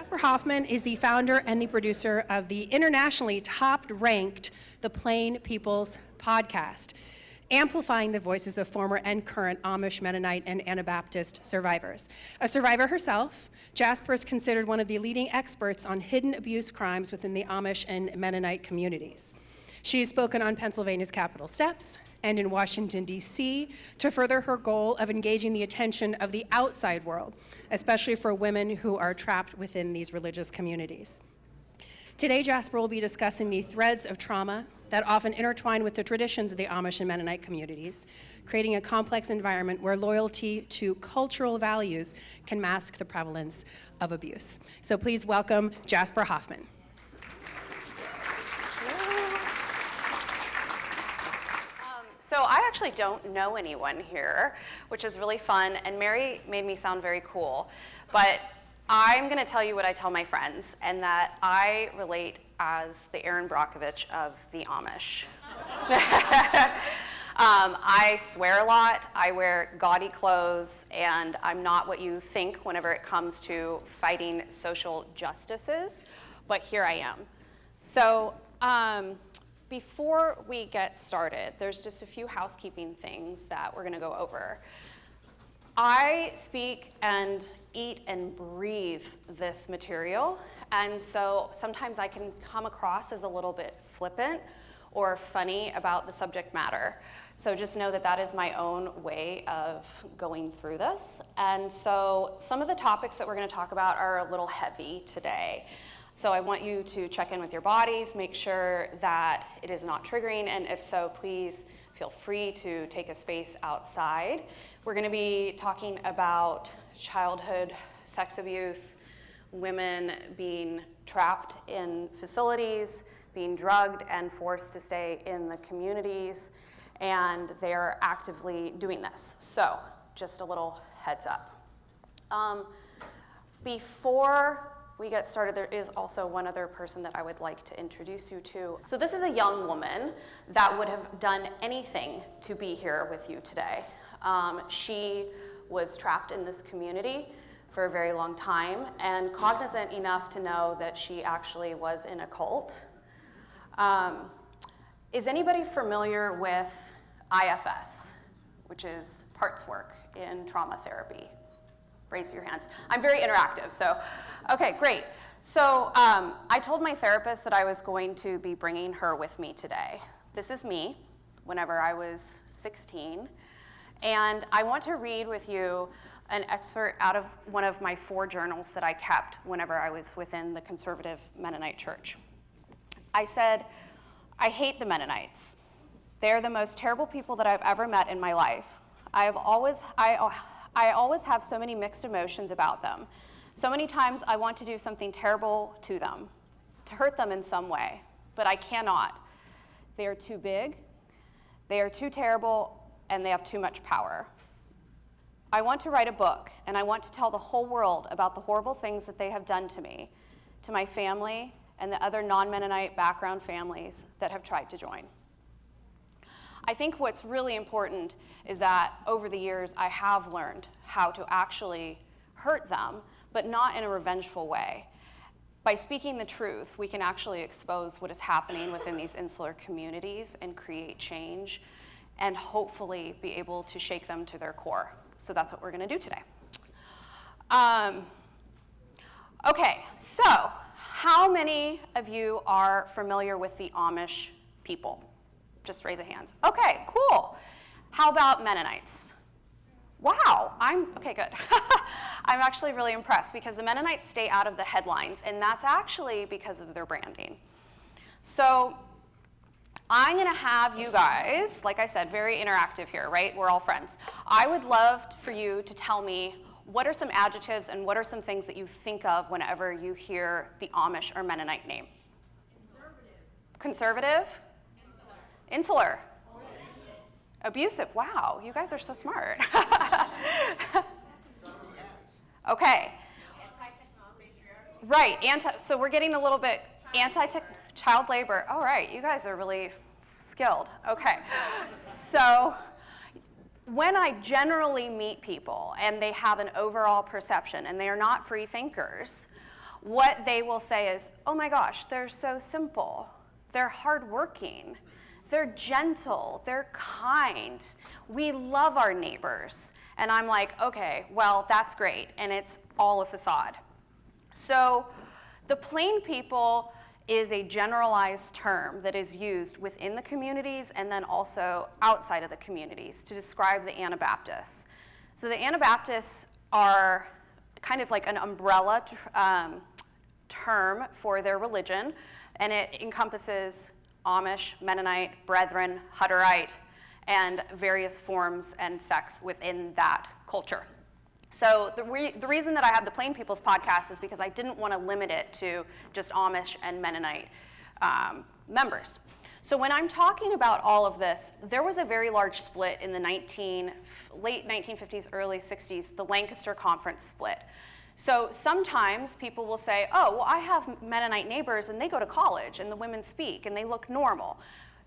Jasper Hoffman is the founder and the producer of the internationally top-ranked The Plain People's podcast, amplifying the voices of former and current Amish, Mennonite, and Anabaptist survivors. A survivor herself, Jasper is considered one of the leading experts on hidden abuse crimes within the Amish and Mennonite communities. She has spoken on Pennsylvania's Capitol steps and in Washington, D.C., to further her goal of engaging the attention of the outside world, especially for women who are trapped within these religious communities. Today, Jasper will be discussing the threads of trauma that often intertwine with the traditions of the Amish and Mennonite communities, creating a complex environment where loyalty to cultural values can mask the prevalence of abuse. So please welcome Jasper Hoffman. So I actually don't know anyone here, which is really fun, and Mary made me sound very cool. But I'm going to tell you what I tell my friends, and that I relate as the Erin Brockovich of the Amish. I swear a lot, I wear gaudy clothes, and I'm not what you think whenever it comes to fighting social justices, but here I am. So before we get started, there's just a few housekeeping things that we're going to go over. I speak and eat and breathe this material, and so sometimes I can come across as a little bit flippant or funny about the subject matter. So just know that that is my own way of going through this. And so some of the topics that we're going to talk about are a little heavy today. So I want you to check in with your bodies, make sure that it is not triggering, and if so, please feel free to take a space outside. We're going to be talking about childhood sex abuse, women being trapped in facilities, being drugged and forced to stay in the communities, and they're actively doing this. So just a little heads up. Before we get started, there is also one other person that I would like to introduce you to. So this is a young woman that would have done anything to be here with you today. She was trapped in this community for a very long time and cognizant enough to know that she actually was in a cult. Is anybody familiar with IFS, which is parts work in trauma therapy? Raise your hands. I'm very interactive, so, okay, great. So I told my therapist that I was going to be bringing her with me today. This is me, whenever I was 16, and I want to read with you an excerpt out of one of my 4 journals that I kept whenever I was within the conservative Mennonite Church. I said, "I hate the Mennonites. They are the most terrible people that I've ever met in my life. I always have so many mixed emotions about them. So many times I want to do something terrible to them, to hurt them in some way, but I cannot. They are too big, they are too terrible, and they have too much power. I want to write a book, and I want to tell the whole world about the horrible things that they have done to me, to my family, and the other non-Mennonite background families that have tried to join." I think what's really important is that over the years I have learned how to actually hurt them, but not in a revengeful way. By speaking the truth, we can actually expose what is happening within these insular communities and create change and hopefully be able to shake them to their core. So that's what we're going to do today. Okay, so how many of you are familiar with the Amish people? Just raise a hand. Okay, cool. How about Mennonites? Wow, okay, good. I'm actually really impressed because the Mennonites stay out of the headlines, and that's actually because of their branding. So I'm gonna have you guys, like I said, very interactive here, right? We're all friends. I would love for you to tell me what are some adjectives and what are some things that you think of whenever you hear the Amish or Mennonite name? Conservative? Insular. Abusive. Wow, you guys are so smart. Okay. Right. So we're getting a little bit child labor. All right, you guys are really skilled. Okay. So when I generally meet people and they have an overall perception and they are not free thinkers, what they will say is, oh my gosh, they're so simple. They're hardworking. They're gentle. They're kind. We love our neighbors. And I'm like, okay, well, that's great. And it's all a facade. So the plain people is a generalized term that is used within the communities and then also outside of the communities to describe the Anabaptists. So the Anabaptists are kind of like an umbrella term for their religion, and it encompasses Amish, Mennonite, Brethren, Hutterite, and various forms and sects within that culture. So the reason that I have the Plain People's podcast is because I didn't want to limit it to just Amish and Mennonite members. So when I'm talking about all of this, there was a very large split in the late 1950s, early 60s, the Lancaster Conference split. So sometimes people will say, oh, well, I have Mennonite neighbors and they go to college and the women speak and they look normal.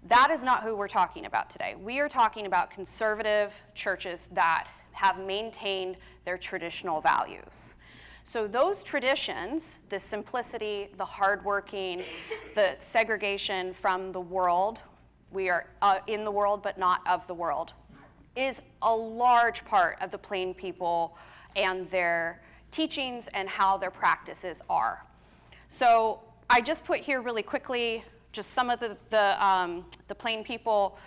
That is not who we're talking about today. We are talking about conservative churches that have maintained their traditional values. So those traditions, the simplicity, the hardworking, the segregation from the world, we are in the world but not of the world, is a large part of the Plain people and their teachings and how their practices are. So I just put here really quickly just some of the Plain people.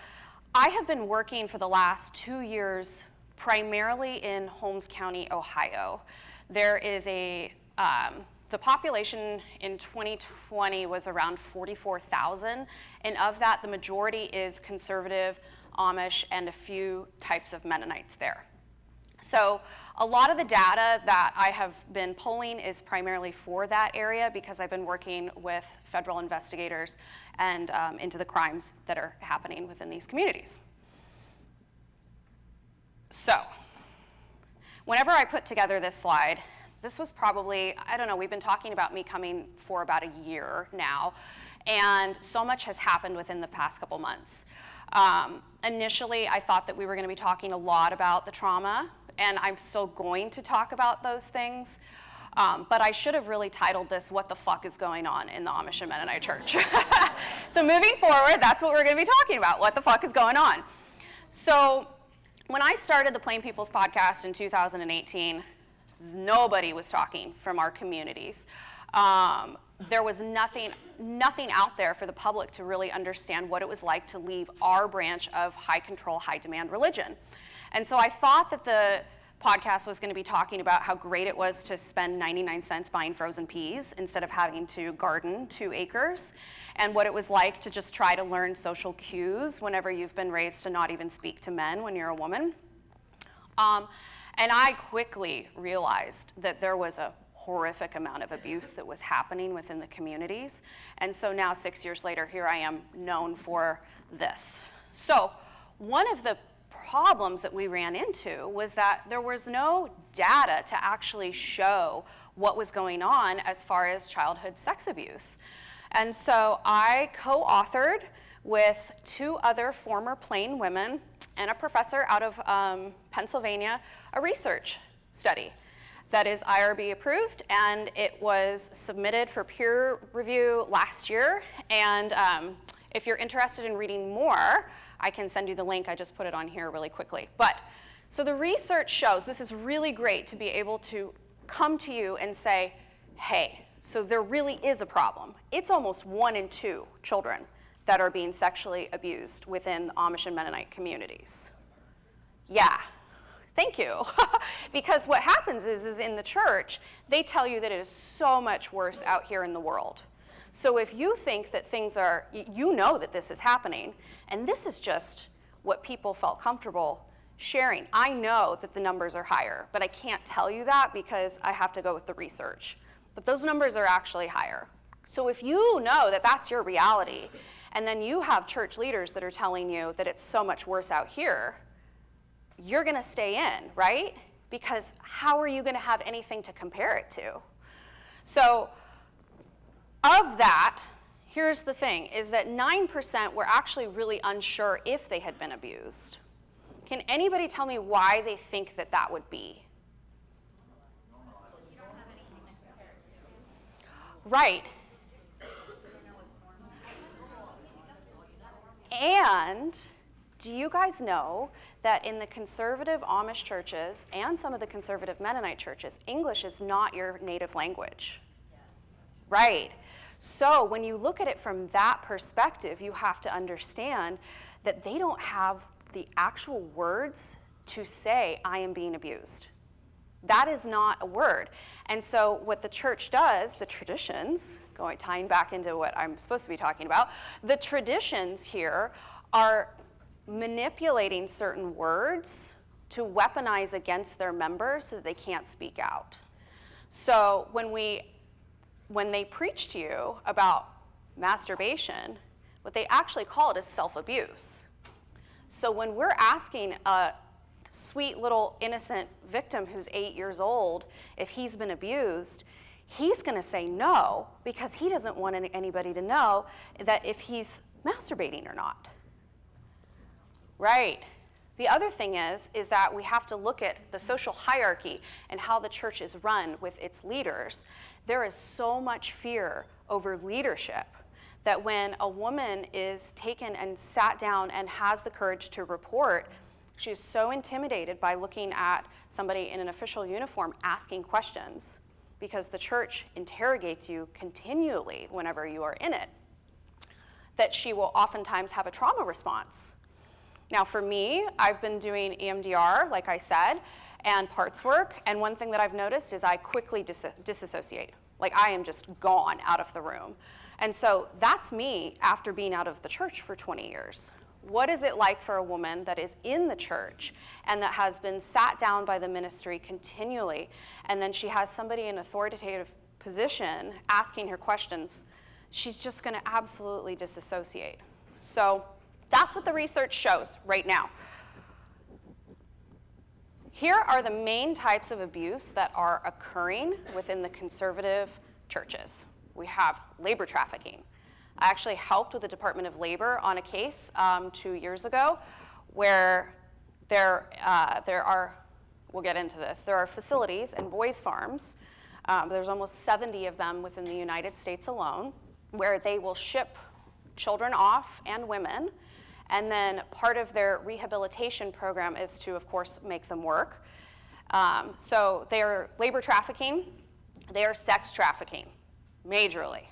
I have been working for the last 2 years primarily in Holmes County, Ohio. There is the population in 2020 was around 44,000, and of that, the majority is conservative, Amish, and a few types of Mennonites there. So a lot of the data that I have been polling is primarily for that area because I've been working with federal investigators and into the crimes that are happening within these communities. So, whenever I put together this slide, this was probably, I don't know, we've been talking about me coming for about a year now, and so much has happened within the past couple months. Initially, I thought that we were going to be talking a lot about the trauma, and I'm still going to talk about those things, but I should have really titled this, What the Fuck is Going On in the Amish and Mennonite Church? So moving forward, that's what we're going to be talking about, what the fuck is going on. So, when I started the Plain People's podcast in 2018, nobody was talking from our communities. There was nothing out there for the public to really understand what it was like to leave our branch of high control, high demand religion. And so I thought that the podcast was going to be talking about how great it was to spend 99 cents buying frozen peas instead of having to garden 2 acres, and what it was like to just try to learn social cues whenever you've been raised to not even speak to men when you're a woman. And I quickly realized that there was a horrific amount of abuse that was happening within the communities. And so now 6 years later, here I am known for this. So one of the problems that we ran into was that there was no data to actually show what was going on as far as childhood sex abuse. And so I co-authored with 2 other former Plain women and a professor out of Pennsylvania a research study that is IRB approved, and it was submitted for peer review last year. And if you're interested in reading more, I can send you the link. I just put it on here really quickly. But so the research shows, this is really great to be able to come to you and say, hey, so there really is a problem. It's almost 1 in 2 children that are being sexually abused within the Amish and Mennonite communities. Yeah, thank you. Because what happens is in the church, they tell you that it is so much worse out here in the world. So if you think that things are, you know that this is happening, and this is just what people felt comfortable sharing. I know that the numbers are higher, but I can't tell you that because I have to go with the research. But those numbers are actually higher. So if you know that that's your reality, and then you have church leaders that are telling you that it's so much worse out here, you're going to stay in, right? Because how are you going to have anything to compare it to? So of that, here's the thing, is that 9% were actually really unsure if they had been abused. Can anybody tell me why they think that that would be? Right. And do you guys know that in the conservative Amish churches and some of the conservative Mennonite churches, English is not your native language? Right. So when you look at it from that perspective, you have to understand that they don't have the actual words to say, I am being abused. That is not a word. And so what the church does, the traditions, tying back into what I'm supposed to be talking about, the traditions here are manipulating certain words to weaponize against their members so that they can't speak out. So when they preach to you about masturbation, what they actually call it is self-abuse. So when we're asking a sweet little innocent victim who's 8 years old if he's been abused, he's going to say no because he doesn't want anybody to know that if he's masturbating or not. Right. The other thing is that we have to look at the social hierarchy and how the church is run with its leaders. There is so much fear over leadership that when a woman is taken and sat down and has the courage to report, she's so intimidated by looking at somebody in an official uniform asking questions because the church interrogates you continually whenever you are in it, that she will oftentimes have a trauma response. Now for me, I've been doing EMDR, like I said, and parts work, and one thing that I've noticed is I quickly disassociate. Like I am just gone out of the room. And so that's me after being out of the church for 20 years. What is it like for a woman that is in the church and that has been sat down by the ministry continually, and then she has somebody in authoritative position asking her questions? She's just going to absolutely disassociate. So that's what the research shows right now. Here are the main types of abuse that are occurring within the conservative churches. We have labor trafficking. I actually helped with the Department of Labor on a case 2 years ago where there are, we'll get into this, there are facilities and boys' farms, there's almost 70 of them within the United States alone, where they will ship children off and women, and then part of their rehabilitation program is to, of course, make them work. So they are labor trafficking, they are sex trafficking, majorly.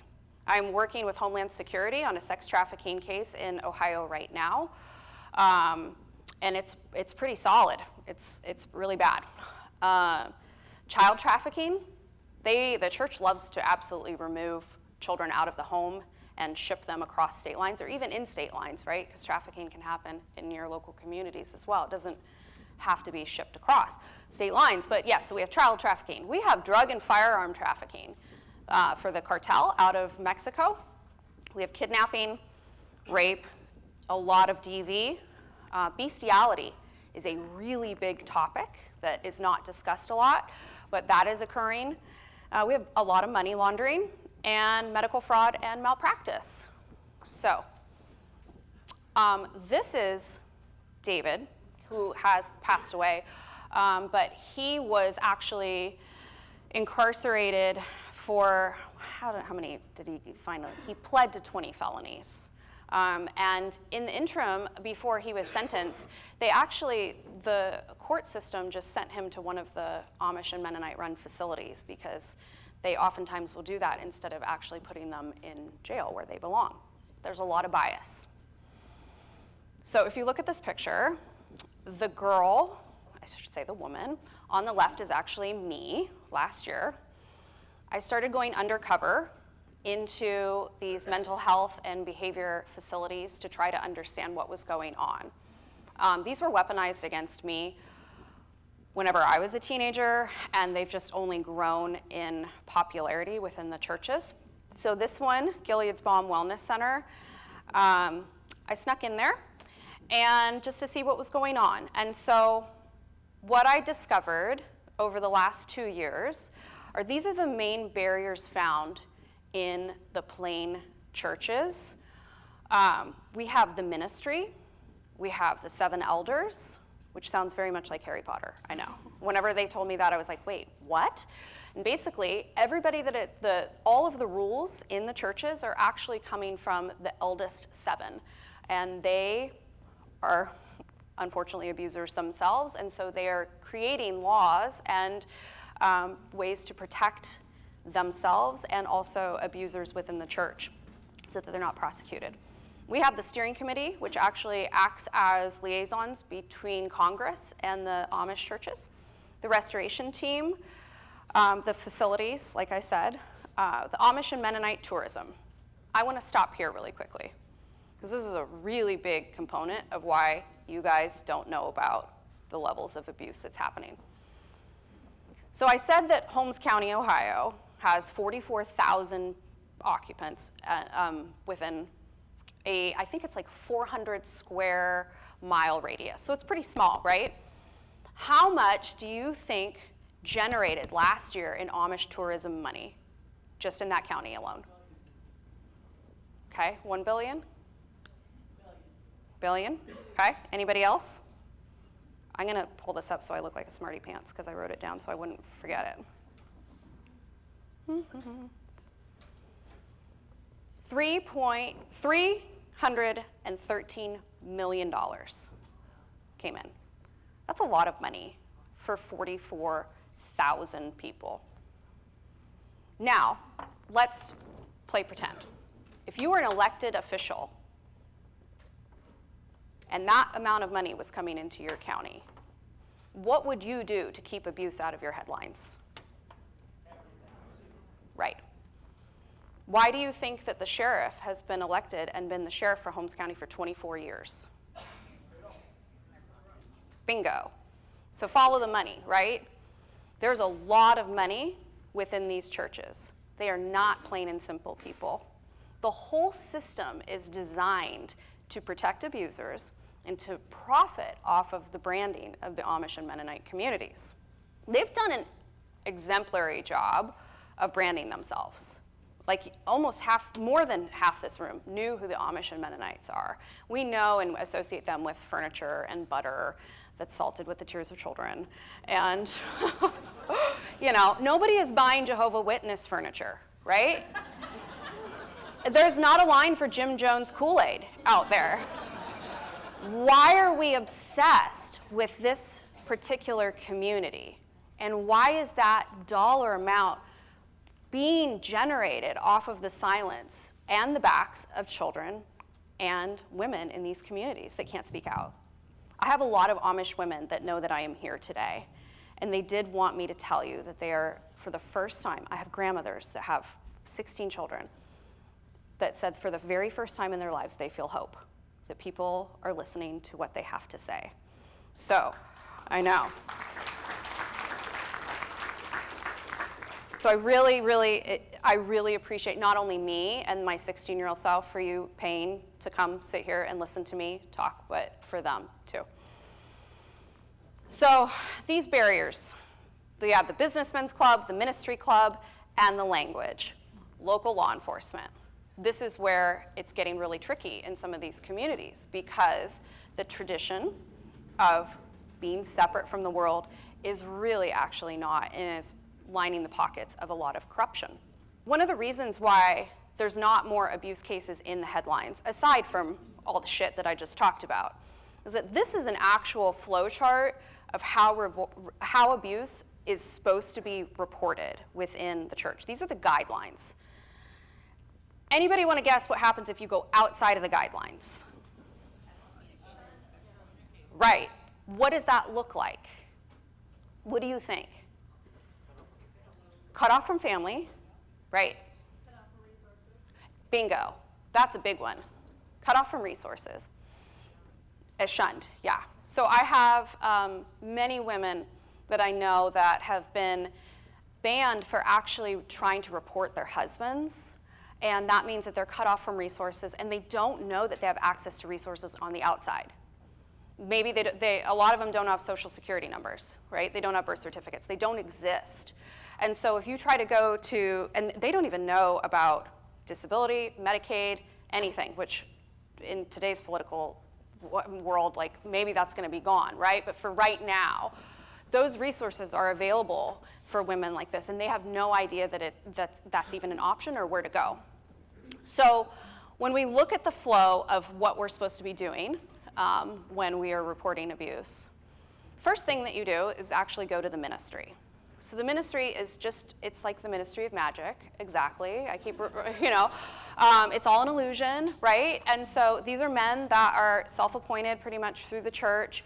I'm working with Homeland Security on a sex trafficking case in Ohio right now, and it's pretty solid. It's really bad. Child trafficking, the church loves to absolutely remove children out of the home and ship them across state lines or even in state lines, right? Because trafficking can happen in your local communities as well. It doesn't have to be shipped across state lines, but yes, so we have child trafficking. We have drug and firearm trafficking. For the cartel out of Mexico. We have kidnapping, rape, a lot of DV. Bestiality is a really big topic that is not discussed a lot, but that is occurring. We have a lot of money laundering and medical fraud and malpractice. So this is David, who has passed away, but he was actually incarcerated for, how many did he finally? He pled to 20 felonies. And in the interim, before he was sentenced, the court system just sent him to one of the Amish and Mennonite run facilities because they oftentimes will do that instead of actually putting them in jail where they belong. There's a lot of bias. So if you look at this picture, the girl, I should say the woman, on the left is actually me last year. I started going undercover into these mental health and behavior facilities to try to understand what was going on. These were weaponized against me whenever I was a teenager, and they've just only grown in popularity within the churches. So this one, Gilead's Balm Wellness Center, I snuck in there and just to see what was going on. And so what I discovered over the last 2 years are these are the main barriers found in the plain churches. We have the ministry, we have the 7 elders, which sounds very much like Harry Potter, I know. Whenever they told me that, I was like, wait, what? And basically, everybody all of the rules in the churches are actually coming from the eldest 7. And they are unfortunately abusers themselves, and so they are creating laws and ways to protect themselves and also abusers within the church so that they're not prosecuted. We have the steering committee, which actually acts as liaisons between Congress and the Amish churches. The restoration team, the facilities, like I said, the Amish and Mennonite tourism. I want to stop here really quickly, because this is a really big component of why you guys don't know about the levels of abuse that's happening. So I said that Holmes County, Ohio, has 44,000 occupants within I think it's like 400 square mile radius. So it's pretty small, right? How much do you think generated last year in Amish tourism money, just in that county alone? Okay, 1 billion? Billion? Okay, anybody else? I'm gonna pull this up so I look like a smarty pants because I wrote it down so I wouldn't forget it. $313 million came in. That's a lot of money for 44,000 people. Now, let's play pretend. If you were an elected official and that amount of money was coming into your county, what would you do to keep abuse out of your headlines? Right. Why do you think that the sheriff has been elected and been the sheriff for Holmes County for 24 years? Bingo. So follow the money, right? There's a lot of money within these churches. They are not plain and simple people. The whole system is designed to protect abusers and to profit off of the branding of the Amish and Mennonite communities. They've done an exemplary job of branding themselves. Like almost more than half this room knew who the Amish and Mennonites are. We know and associate them with furniture and butter that's salted with the tears of children. And, you know, nobody is buying Jehovah's Witness furniture, right? There's not a line for Jim Jones Kool-Aid out there. Why are we obsessed with this particular community? And why is that dollar amount being generated off of the silence and the backs of children and women in these communities that can't speak out? I have a lot of Amish women that know that I am here today, and they did want me to tell you that they are, for the first time, I have grandmothers that have 16 children that said for the very first time in their lives they feel hope, that people are listening to what they have to say. So, I know. So I really appreciate not only me and my 16-year-old self for you paying to come sit here and listen to me talk, but for them too. So these barriers, we have the Businessmen's Club, the Ministry Club, and the language, local law enforcement. This is where it's getting really tricky in some of these communities because the tradition of being separate from the world is really actually not, and it's lining the pockets of a lot of corruption. One of the reasons why there's not more abuse cases in the headlines, aside from all the shit that I just talked about, is that this is an actual flow chart of how abuse is supposed to be reported within the church. These are the guidelines. Anybody want to guess what happens if you go outside of the guidelines? Right. What does that look like? What do you think? Cut off from family, right? Cut off from resources. Bingo. That's a big one. Cut off from resources. Shunned, yeah. So I have many women that I know that have been banned for actually trying to report their husbands, and that means that they're cut off from resources, and they don't know that they have access to resources on the outside. Maybe a lot of them don't have social security numbers, right? They don't have birth certificates. They don't exist. And so if you try to go to, and they don't even know about disability, Medicaid, anything, which in today's political world, like maybe that's going to be gone, right? But for right now, those resources are available for women like this, and they have no idea that's even an option or where to go. So when we look at the flow of what we're supposed to be doing when we are reporting abuse, first thing that you do is actually go to the ministry. So the ministry is it's like the Ministry of Magic, exactly. I keep, it's all an illusion, right? And so these are men that are self-appointed pretty much through the church,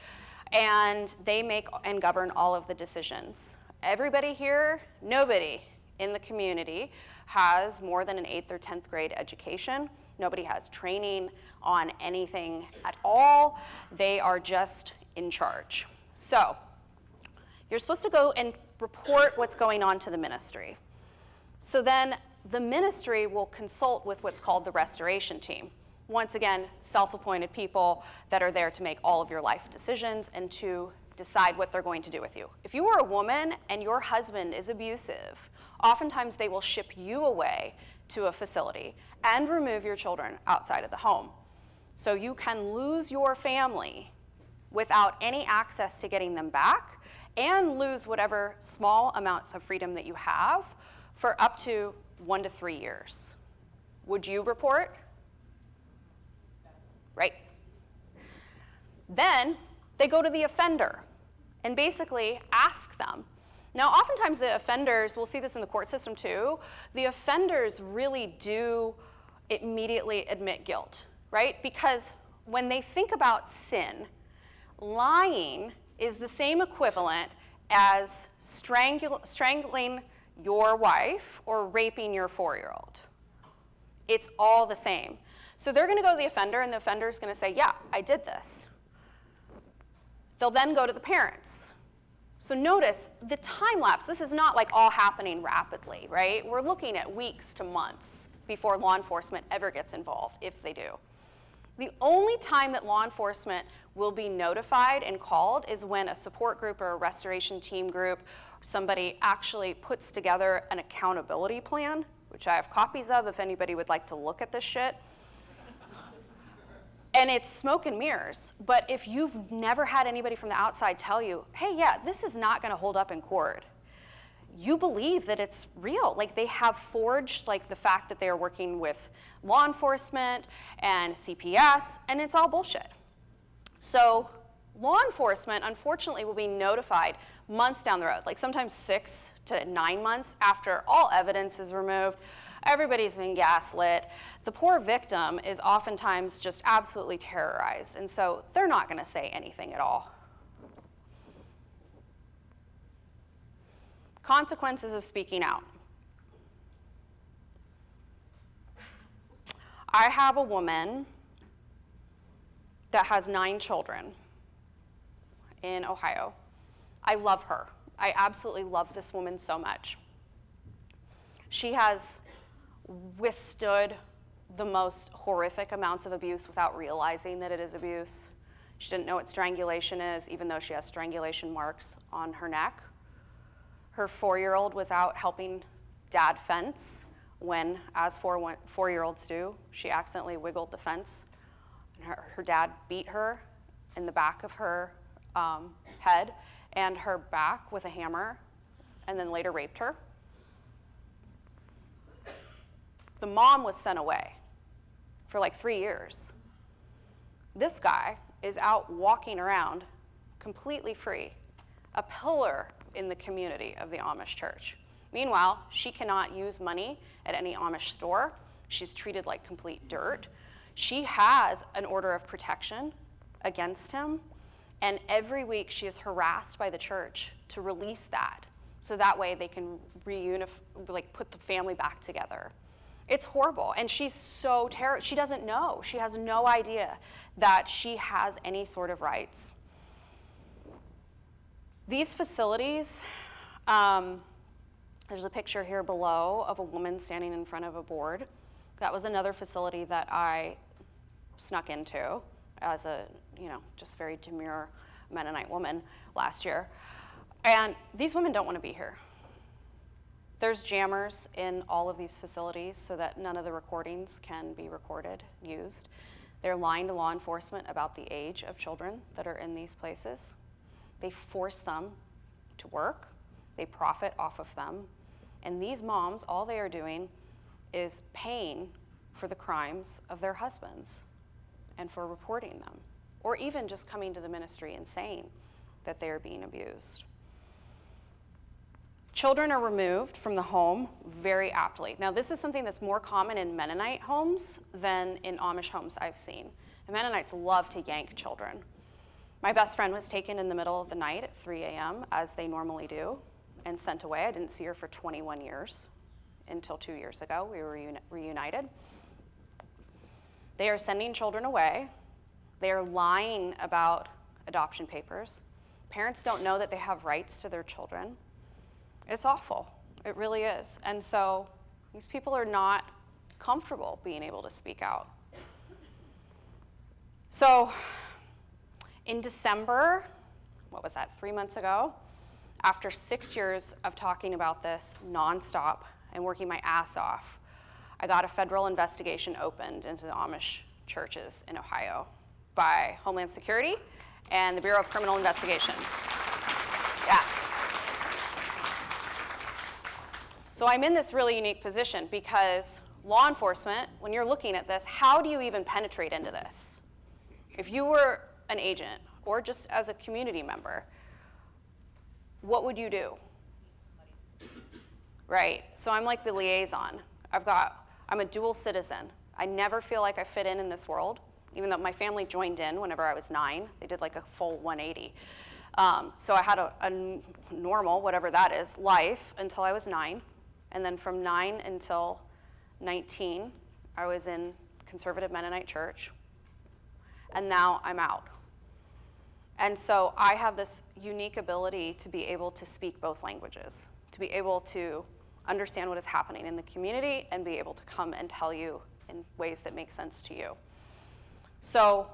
and they make and govern all of the decisions. Everybody here, nobody in the community has more than an 8th or 10th grade education. Nobody has training on anything at all. They are just in charge. So you're supposed to go and report what's going on to the ministry. So then the ministry will consult with what's called the restoration team. Once again, self-appointed people that are there to make all of your life decisions and to decide what they're going to do with you. If you are a woman and your husband is abusive, oftentimes they will ship you away to a facility and remove your children outside of the home. So you can lose your family without any access to getting them back, and lose whatever small amounts of freedom that you have for up to 1 to 3 years. Would you report? Right. Then they go to the offender and basically ask them. Now, oftentimes the offenders, we'll see this in the court system too, the offenders really do immediately admit guilt, right? Because when they think about sin, lying is the same equivalent as strangling your wife or raping your 4-year-old. It's all the same. So they're going to go to the offender, and the offender is going to say, yeah, I did this. They'll then go to the parents. So notice the time lapse. This is not like all happening rapidly, right? We're looking at weeks to months before law enforcement ever gets involved, if they do. The only time that law enforcement will be notified and called is when a support group or a restoration team group, somebody actually puts together an accountability plan, which I have copies of if anybody would like to look at this shit. And it's smoke and mirrors. But if you've never had anybody from the outside tell you, hey, yeah, this is not going to hold up in court, you believe that it's real. Like, they have forged like the fact that they are working with law enforcement and CPS, and it's all bullshit. So law enforcement, unfortunately, will be notified months down the road, like sometimes 6 to 9 months after all evidence is removed. Everybody's been gaslit. The poor victim is oftentimes just absolutely terrorized, and so they're not going to say anything at all. Consequences of speaking out. I have a woman that has 9 children in Ohio. I love her. I absolutely love this woman so much. She has withstood the most horrific amounts of abuse without realizing that it is abuse. She didn't know what strangulation is, even though she has strangulation marks on her neck. Her 4-year-old was out helping dad fence when, as 4-year-olds do, she accidentally wiggled the fence. And her dad beat her in the back of her head and her back with a hammer, and then later raped her. The mom was sent away for like 3 years. This guy is out walking around completely free, a pillar in the community of the Amish church. Meanwhile, she cannot use money at any Amish store. She's treated like complete dirt. She has an order of protection against him, and every week she is harassed by the church to release that, so that way they can put the family back together. It's horrible, and she's so terrified. She doesn't know. She has no idea that she has any sort of rights. These facilities, there's a picture here below of a woman standing in front of a board. That was another facility that I snuck into as a, just very demure Mennonite woman last year. And these women don't want to be here. There's jammers in all of these facilities so that none of the recordings can be recorded, used. They're lying to law enforcement about the age of children that are in these places. They force them to work. They profit off of them. And these moms, all they are doing is paying for the crimes of their husbands and for reporting them, or even just coming to the ministry and saying that they are being abused. Children are removed from the home very aptly. Now, this is something that's more common in Mennonite homes than in Amish homes I've seen. And Mennonites love to yank children. My best friend was taken in the middle of the night at 3 a.m., as they normally do, and sent away. I didn't see her for 21 years until 2 years ago. We were reunited. They are sending children away. They are lying about adoption papers. Parents don't know that they have rights to their children. It's awful. It really is. And so these people are not comfortable being able to speak out. So in December, what was that, 3 months ago, after 6 years of talking about this nonstop and working my ass off, I got a federal investigation opened into the Amish churches in Ohio by Homeland Security and the Bureau of Criminal Investigations. Yeah. So I'm in this really unique position because law enforcement, when you're looking at this, how do you even penetrate into this? If you were an agent or just as a community member, what would you do? Right, so I'm like the liaison. I'm a dual citizen. I never feel like I fit in this world, even though my family joined in whenever I was 9. They did like a full 180. So I had a normal, whatever that is, life until I was 9. And then from 9 until 19, I was in conservative Mennonite Church. And now I'm out. And so I have this unique ability to be able to speak both languages, to be able to understand what is happening in the community and be able to come and tell you in ways that make sense to you. So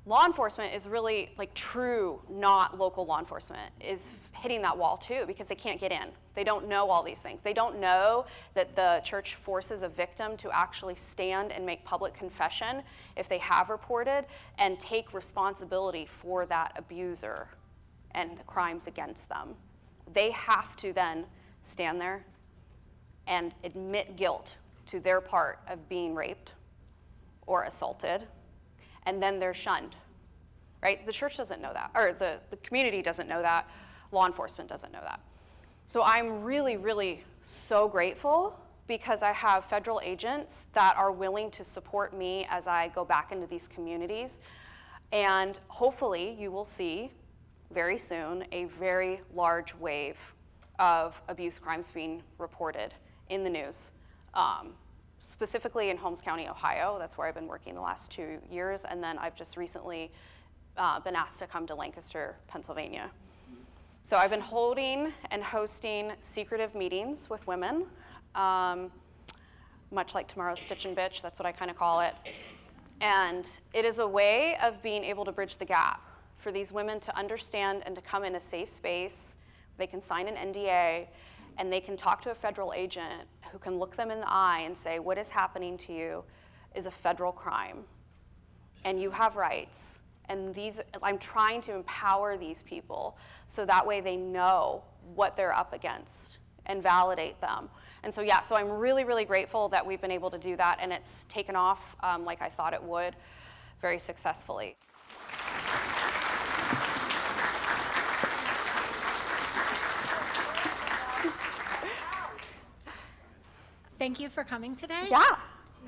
law enforcement is really like true, not local law enforcement, is hitting that wall too because they can't get in. They don't know all these things. They don't know that the church forces a victim to actually stand and make public confession if they have reported and take responsibility for that abuser and the crimes against them. They have to then stand there and admit guilt to their part of being raped or assaulted, and then they're shunned, right? The church doesn't know that, or the community doesn't know that, law enforcement doesn't know that. So I'm really, really so grateful because I have federal agents that are willing to support me as I go back into these communities. And hopefully you will see very soon a very large wave of abuse crimes being reported in the news. Specifically in Holmes County, Ohio. That's where I've been working the last 2 years. And then I've just recently been asked to come to Lancaster, Pennsylvania. So I've been holding and hosting secretive meetings with women, much like tomorrow's Stitch and Bitch, that's what I kind of call it. And it is a way of being able to bridge the gap for these women to understand and to come in a safe space. They can sign an NDA and they can talk to a federal agent who can look them in the eye and say, what is happening to you is a federal crime and you have rights. And I'm trying to empower these people so that way they know what they're up against and validate them. And so yeah, so I'm really, really grateful that we've been able to do that and it's taken off like I thought it would very successfully. Thank you for coming today. Yeah.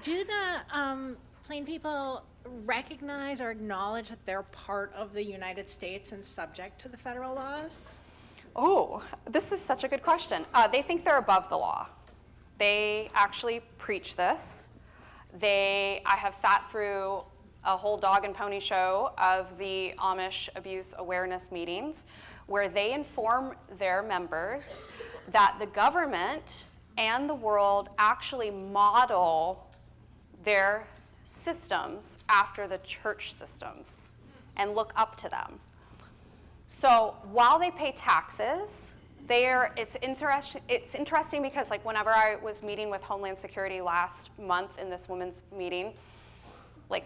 Do the Plain people recognize or acknowledge that they're part of the United States and subject to the federal laws? Oh, this is such a good question. They think they're above the law. They actually preach this. I have sat through a whole dog and pony show of the Amish abuse awareness meetings where they inform their members that the government and the world actually model their systems after the church systems and look up to them. So while they pay taxes, it's interesting because like whenever I was meeting with Homeland Security last month in this women's meeting, like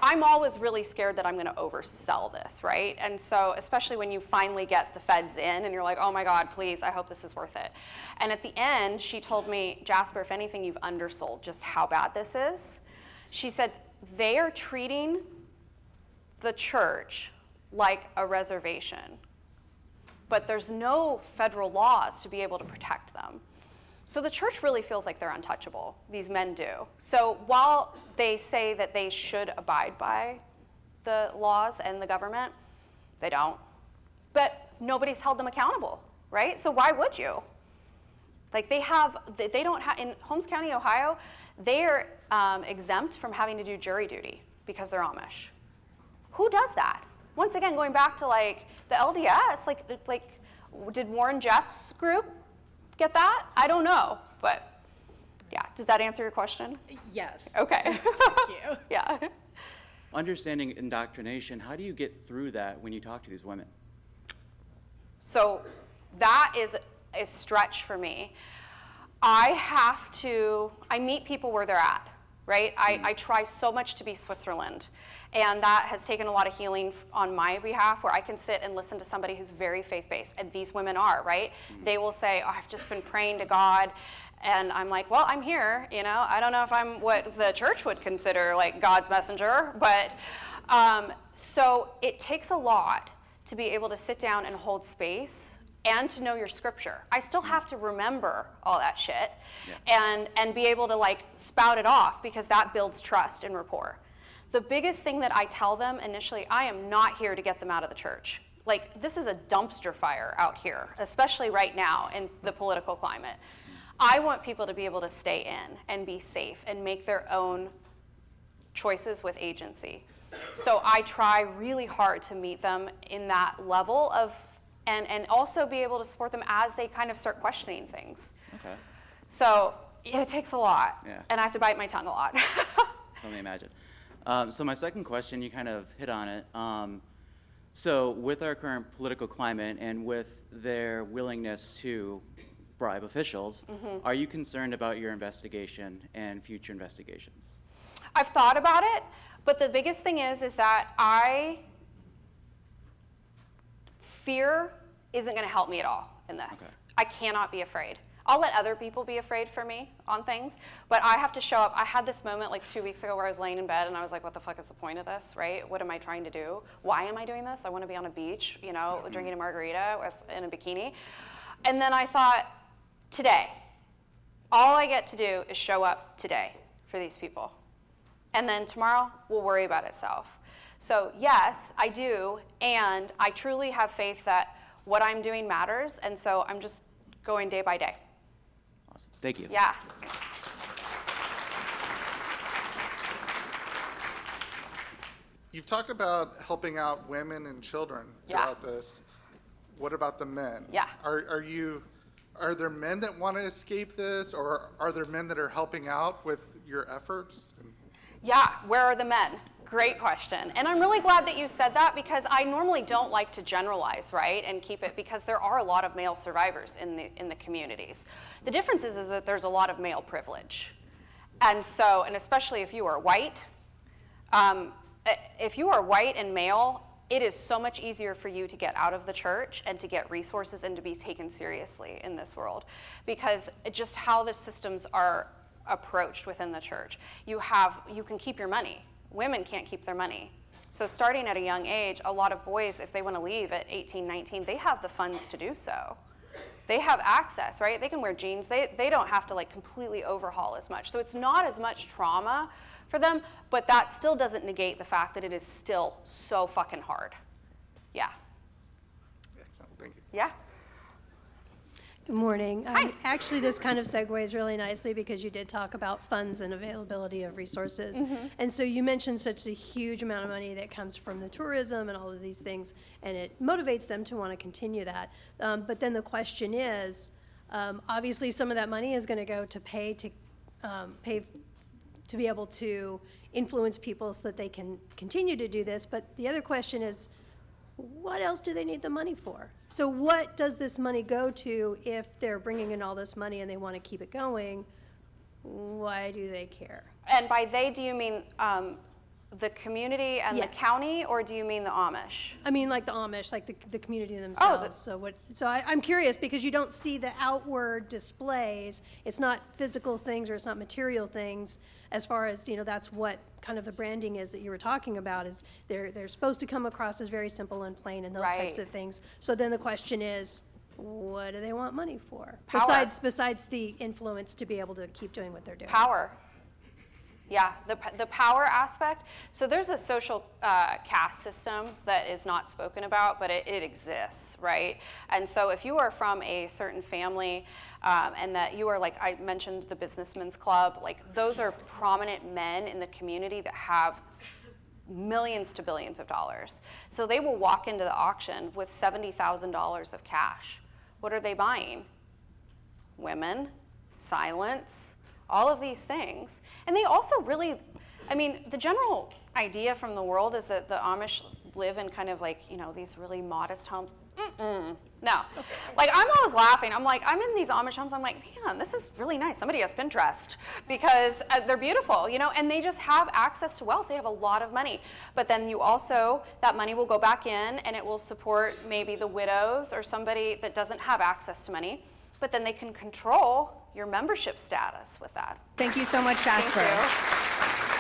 I'm always really scared that I'm going to oversell this, right? And so especially when you finally get the feds in and you're like, oh my God, please, I hope this is worth it. And at the end, she told me, Jasper, if anything, you've undersold just how bad this is. She said, they are treating the church like a reservation, but there's no federal laws to be able to protect them. So the church really feels like they're untouchable. These men do. So while they say that they should abide by the laws and the government, they don't. But nobody's held them accountable, right? So why would you? Like they don't have, in Holmes County, Ohio, they are exempt from having to do jury duty because they're Amish. Who does that? Once again, going back to like the LDS, like did Warren Jeff's group get that? I don't know, but yeah. Does that answer your question? Yes. Okay. Thank you. Yeah. Understanding indoctrination, how do you get through that when you talk to these women? So that is a stretch for me. I meet people where they're at, right? I try so much to be Switzerland. And that has taken a lot of healing on my behalf, where I can sit and listen to somebody who's very faith-based, and these women are, right? They will say, oh, I've just been praying to God, and I'm like, well, I'm here, you know? I don't know if I'm what the church would consider like God's messenger, but so it takes a lot to be able to sit down and hold space and to know your scripture. I still have to remember all that shit and be able to like spout it off, because that builds trust and rapport. The biggest thing that I tell them initially, I am not here to get them out of the church. Like, this is a dumpster fire out here, especially right now in the political climate. I want people to be able to stay in and be safe and make their own choices with agency. So I try really hard to meet them in that level of, and also be able to support them as they kind of start questioning things. Okay. So it takes a lot, Yeah. and I have to bite my tongue a lot. Let me imagine. So my second question, you kind of hit on it. So with our current political climate and with their willingness to bribe officials, are you concerned about your investigation and future investigations? I've thought about it, but the biggest thing is that fear isn't going to help me at all in this. Okay. I cannot be afraid. I'll let other people be afraid for me on things, but I have to show up. I had this moment like 2 weeks ago where I was laying in bed and I was like, what the fuck is the point of this, right? What am I trying to do? Why am I doing this? I want to be on a beach, you know, drinking a margarita in a bikini. And then I thought, today, all I get to do is show up today for these people. And then tomorrow will worry about itself. So yes, I do, and I truly have faith that what I'm doing matters, and so I'm just going day by day. Awesome. Thank you. Yeah. You've talked about helping out women and children throughout this. What about the men? Yeah. Are there men that want to escape this, or are there men that are helping out with your efforts? Yeah, where are the men? Great question. And I'm really glad that you said that, because I normally don't like to generalize, right, and keep it, because there are a lot of male survivors in the communities. The difference is that there's a lot of male privilege. And so, and especially if you are white, and male, it is so much easier for you to get out of the church and to get resources and to be taken seriously in this world, because just how the systems are approached within the church. You can keep your money. Women can't keep their money. So starting at a young age, a lot of boys, if they want to leave at 18, 19, they have the funds to do so. They have access, right? They can wear jeans. They don't have to like completely overhaul as much. So it's not as much trauma for them, but that still doesn't negate the fact that it is still so fucking hard. Yeah. Excellent, thank you. Yeah. Good morning. Hi. Actually, this kind of segues really nicely because you did talk about funds and availability of resources. And so you mentioned such a huge amount of money that comes from the tourism and all of these things, and it motivates them to want to continue that. But then the question is, obviously some of that money is going to go to pay to be able to influence people so that they can continue to do this. But the other question is, what else do they need the money for? So what does this money go to if they're bringing in all this money and they want to keep it going? Why do they care? And by they, do you mean The community and Yes. the county, or do you mean the Amish? I mean, like the Amish, like the community themselves. the- So what? So I'm curious because you don't see the outward displays. It's not physical things or it's not material things. As far as that's what kind of the branding is that you were talking about. Is they're supposed to come across as very simple and plain and those types Right. of things. So then the question is, what do they want money for? Power. Besides the influence to be able to keep doing what they're doing. Power. Yeah, the power aspect. So there's a social caste system that is not spoken about, but it exists, right? And so if you are from a certain family and that you are, like I mentioned, the businessmen's club, like those are prominent men in the community that have millions to billions of dollars. So they will walk into the auction with $70,000 of cash. What are they buying? Women, silence, all of these things. And they also really, I mean, the general idea from the world is that the Amish live in kind of like, these really modest homes. No. Like, I'm always laughing. I'm like, I'm in these Amish homes. I'm like, man, this is really nice. Somebody has Pinterest because they're beautiful, and they just have access to wealth. They have a lot of money. But then that money will go back in and it will support maybe the widows or somebody that doesn't have access to money. But then they can control your membership status with that. Thank you so much, Jasper. Thank you.